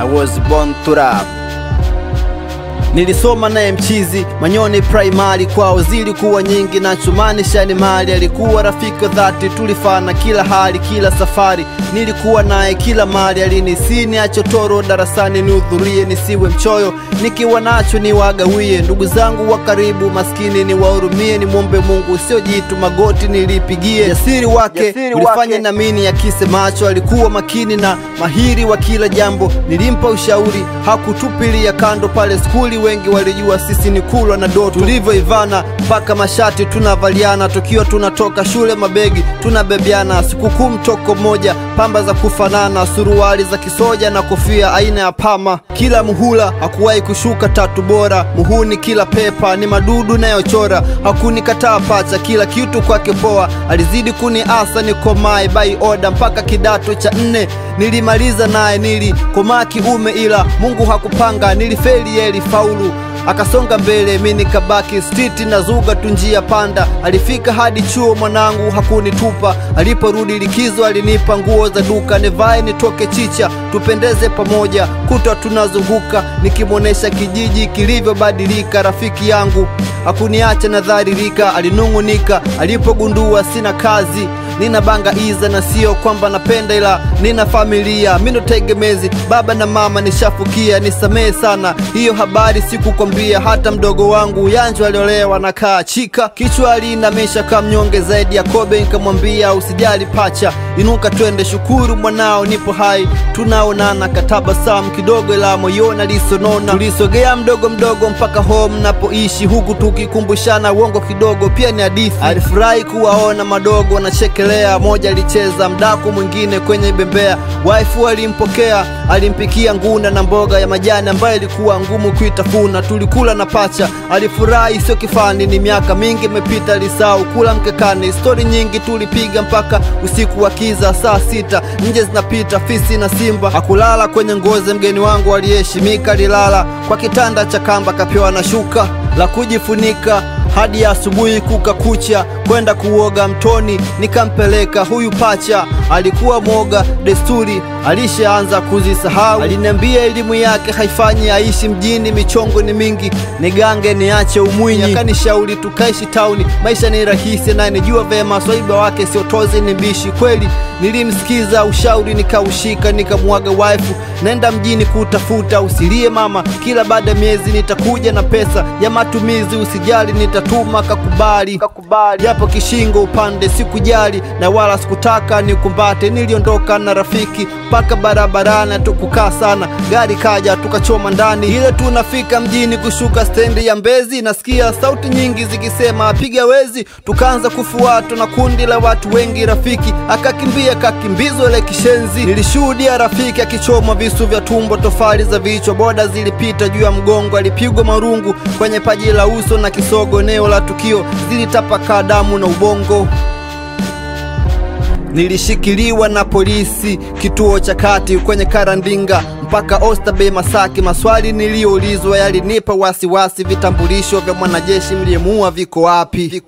I was born to rap. Nilisoma naye Mchizi Manyoni primary, kwao zilikuwa nyingi na Chumani Shani Mali. Alikuwa rafiki dhati, tulifana kila hali kila safari, nilikuwa naye kila mali. Alinisini achotoro darasani nihudhurie, nisiwe mchoyo nikiwa nacho niwagawie. Ndugu zangu wa karibu maskini niwahurumie, nimwombe Mungu sio jitu magoti nilipigie. Jasiri wake ulifanya namini akise macho, alikuwa makini na mahiri wa kila jambo. Nilimpa ushauri hakutupilia kando, pale skuli wengi walijua sisi ni kulwa na doto. Tulivyoivana mpaka mashati tunavaliana, tukiwa tunatoka shule mabegi tunabebiana. Sikukuu mtoko moja, pamba za kufanana, suruali za kisoja na kofia aina ya Pama. Kila muhula hakuwahi kushuka tatu bora, muhuni kila pepa ni madudu nayochora. Hakunikataa pacha, kila kitu kwake poa. Alizidi kuniasa nikomae by order mpaka kidato cha 4 nilimaliza naye. Nilikomaa kiume ila Mungu hakupanga, nilifeli yeli faulu akasonga mbele, mimi nikabaki street na zuga tunjia panda. Alifika hadi chuo mwanangu hakunitupa, aliporudi likizo alinipa nguo za duka, nivae nitoke chicha tupendeze pamoja. Kutwa tunazunguka nikimuonesha kijiji kilivyobadilika. Rafiki yangu hakuniacha nadharirika, alinungunika alipogundua sina kazi. Nina banga iza na sio kwamba napenda, ila nina familia mimi tegemezi, baba na mama nishafukia. Nisamee sana hiyo habari sikukwambia, hata mdogo wangu Yanjo aliolewa na kaa chika. Kichwa alinamisha kamnyonge zaidi ya kobe, nikamwambia usijali pacha, inuka twende, shukuru mwanao nipo hai. Tunaonana katabasamu kidogo ila moyoni alisonona. Tulisogea mdogo mdogo mpaka home napoishi, huku tukikumbushana uongo kidogo pia ni hadithi. Alifurahi kuwaona madogo na cheke. Moja alicheza mdaku mwingine kwenye bembea. Waifu alimpokea, alimpikia nguna na mboga ya majani ambayo ilikuwa ngumu kuitafuna. Tulikula na pacha, alifurahi sio kifani. Ni miaka mingi imepita, alisahau kula mkekani. Story nyingi tulipiga mpaka usiku wa kiza, saa 6 nje zinapita fisi na simba. Hakulala kwenye ngozi mgeni wangu aliyeheshimika, alilala kwa kitanda cha kamba kapewa na shuka la kujifunika. Hadi asubuhi kukakucha, kwenda kuoga mtoni nikampeleka. Huyu pacha alikuwa mwoga, desturi alishaanza kuzisahau. Aliniambia elimu yake haifanyi aishi mjini, michongo ni mingi, nigange niache umwinyi. Akanishauri tukaishi tauni, maisha ni rahisi na nijua vema swaiba wake sio tozi ni mbishi. Kweli nilimsikiza ushauri nikaushika, nikamwaga waifu nenda mjini kutafuta. Usilie mama, kila baada miezi nitakuja na pesa ya matumizi, usijali nitatuma. Kakubali japo kishingo upande, sikujali na wala sikutaka nikumbate. Niliondoka na rafiki paka barabarani, tukukaa sana, gari kaja tukachoma ndani. Ile tunafika mjini kushuka stendi ya Mbezi, nasikia sauti nyingi zikisema piga wezi. Tukaanza kufuatwa na kundi la watu wengi, rafiki akakimbia kakimbizwa ile kishenzi. Nilishuhudia rafiki akichoma visu vya tumbo, tofali za vichwa, boda zilipita juu ya mgongo. Alipigwa marungu kwenye paji la uso na kisogo, eneo la tukio zilitapaka damu na ubongo. Nilishikiliwa na polisi kituo cha kati kwenye Karandinga mpaka Oysterbay Masaki. Maswali niliyoulizwa yalinipa wasiwasi, vitambulisho vya mwanajeshi mliyemuua viko wapi?